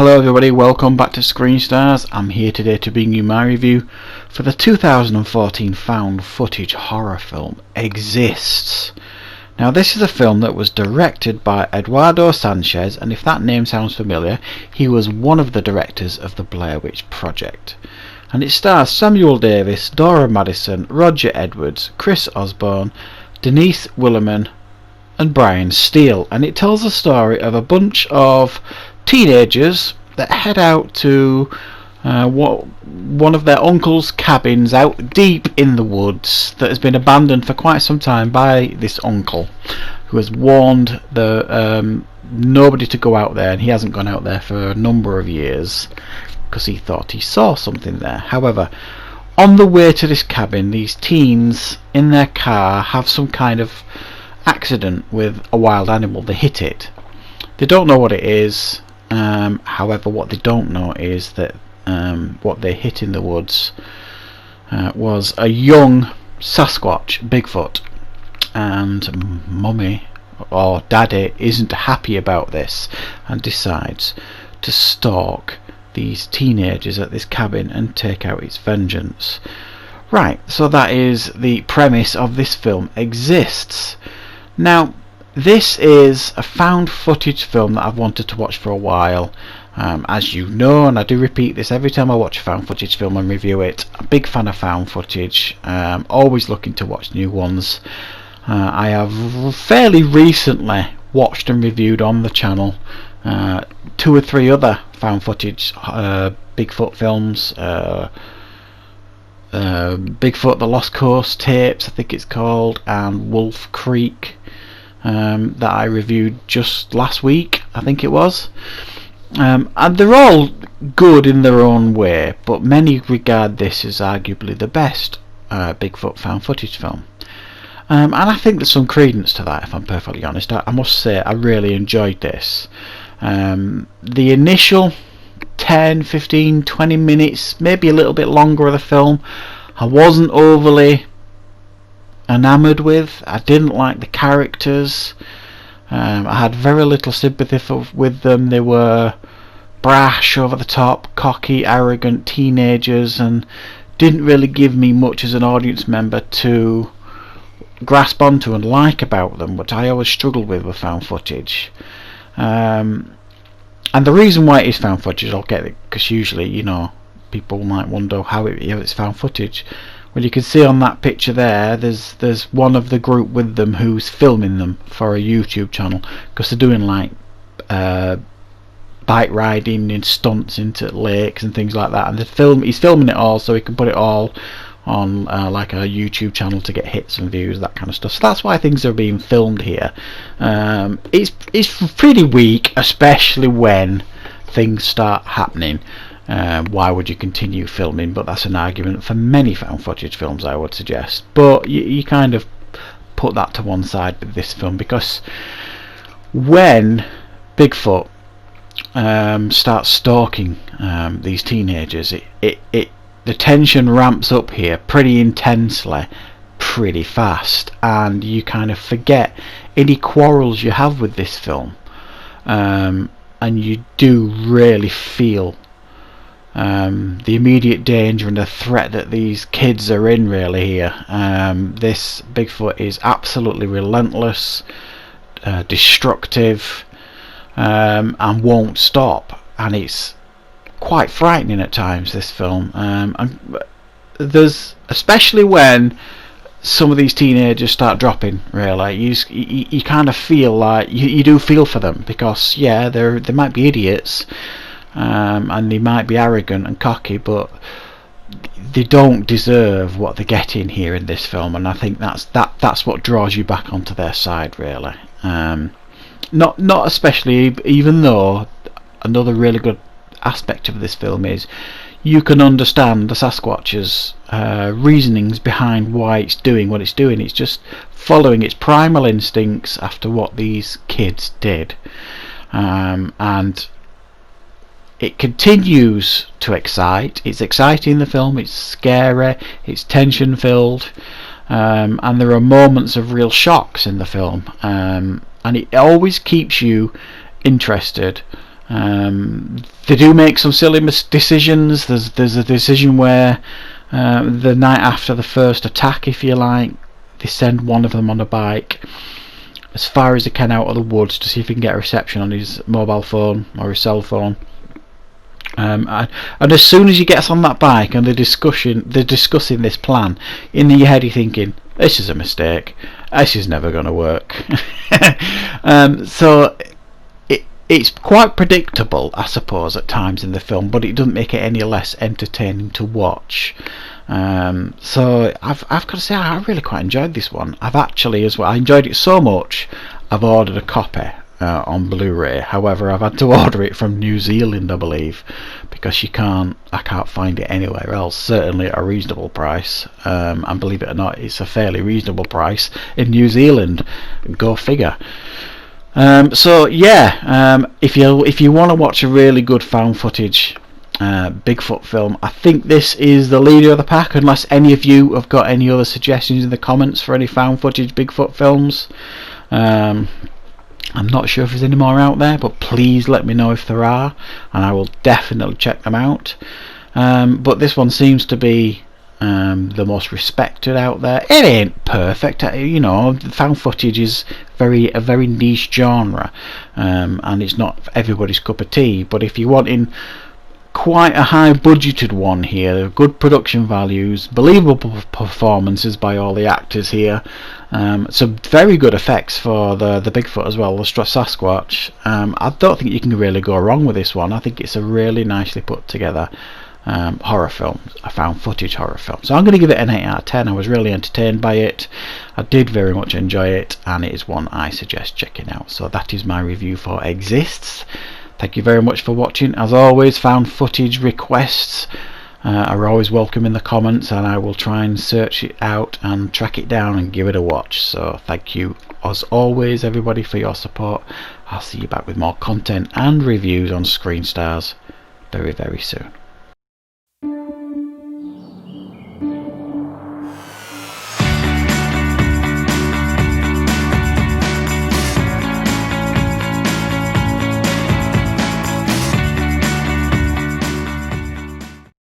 Hello everybody, welcome back to Screen Stars. I'm here today to bring you my review for the 2014 found footage horror film Exists. Now this is a film that was directed by Eduardo Sanchez, and if that name sounds familiar, he was one of the directors of the Blair Witch Project. And it stars Samuel Davis, Dora Madison, Roger Edwards, Chris Osborne, Denise Willerman and Brian Steele, and it tells the story of a bunch of teenagers that head out to one of their uncle's cabins out deep in the woods that has been abandoned for quite some time by this uncle, who has warned nobody to go out there, and he hasn't gone out there for a number of years because he thought he saw something there. However, on the way to this cabin, these teens in their car have some kind of accident with a wild animal. They hit it. They don't know what it is. However, what they don't know is that what they hit in the woods was a young Sasquatch, Bigfoot, and Mummy or Daddy isn't happy about this and decides to stalk these teenagers at this cabin and take out its vengeance. Right, so that is the premise of this film Exists. Now, this is a found footage film that I've wanted to watch for a while. As you know, and I do repeat this every time I watch a found footage film and review it, I'm a big fan of found footage, always looking to watch new ones. I have fairly recently watched and reviewed on the channel 2 or 3 other found footage Bigfoot films. Bigfoot The Lost Coast Tapes, I think it's called, and Wolf Creek, that I reviewed just last week, I think it was. And they're all good in their own way, but many regard this as arguably the best Bigfoot found footage film. And I think there's some credence to that, if I'm perfectly honest. I must say I really enjoyed this. The initial 10, 15, 20 minutes, maybe a little bit longer of the film, I wasn't overly enamoured with. I didn't like the characters. I had very little sympathy with them. They were brash, over the top, cocky, arrogant teenagers, and didn't really give me much as an audience member to grasp onto and like about them, which I always struggled with found footage. And the reason why it is found footage, I'll get it, because usually, you know, people might wonder how it's found footage. Well, you can see on that picture there's one of the group with them who's filming them for a YouTube channel, because they're doing like bike riding and stunts into lakes and things like that, and he's filming it all so he can put it all on like a YouTube channel to get hits and views, that kind of stuff. So that's why things are being filmed here. It's pretty weak, especially when things start happening. Why would you continue filming? But that's an argument for many found footage films, I would suggest. But you kind of put that to one side with this film, because when Bigfoot starts stalking these teenagers, the tension ramps up here pretty intensely, pretty fast, and you kind of forget any quarrels you have with this film, and you do really feel the immediate danger and the threat that these kids are in really here. This Bigfoot is absolutely relentless, destructive, and won't stop, and it's quite frightening at times, this film. And there's, especially when some of these teenagers start dropping, really, you kind of feel like you do feel for them, because yeah, they might be idiots, and they might be arrogant and cocky, but they don't deserve what they're getting here in this film, and I think that's what draws you back onto their side, really. Not especially, even though another really good aspect of this film is you can understand the Sasquatch's reasonings behind why it's doing what it's doing. It's just following its primal instincts after what these kids did, and it continues to excite. It's exciting, the film, it's scary, it's tension filled, and there are moments of real shocks in the film, and it always keeps you interested They do make some silly decisions. There's a decision where the night after the first attack, if you like, they send one of them on a bike as far as they can out of the woods to see if he can get a reception on his mobile phone or his cell phone. And as soon as he gets on that bike and they're discussing this plan, in your head you're thinking, this is a mistake, this is never going to work. So it's quite predictable, I suppose, at times in the film, but it doesn't make it any less entertaining to watch. So I've got to say, I really quite enjoyed this one. I've actually, as well, I enjoyed it so much I've ordered a copy on Blu-ray. However, I've had to order it from New Zealand, I believe, because I can't find it anywhere else, certainly at a reasonable price. And believe it or not, it's a fairly reasonable price in New Zealand. Go figure. So yeah, if you want to watch a really good found footage Bigfoot film, I think this is the leader of the pack, unless any of you have got any other suggestions in the comments for any found footage Bigfoot films. I'm not sure if there's any more out there, but please let me know if there are, and I will definitely check them out. But this one seems to be the most respected out there. It ain't perfect, you know. Found footage is a very niche genre, and it's not everybody's cup of tea. But if you're wanting quite a high budgeted one here, good production values, believable performances by all the actors here, some very good effects for the Bigfoot as well, the Sasquatch. I don't think you can really go wrong with this one. I think it's a really nicely put together horror film, a found footage horror film. So I'm going to give it an 8 out of 10. I was really entertained by it. I did very much enjoy it, and it is one I suggest checking out. So that is my review for Exists. Thank you very much for watching. As always, found footage requests are always welcome in the comments, and I will try and search it out and track it down and give it a watch. So thank you as always, everybody, for your support. I'll see you back with more content and reviews on Screen Stars very, very soon.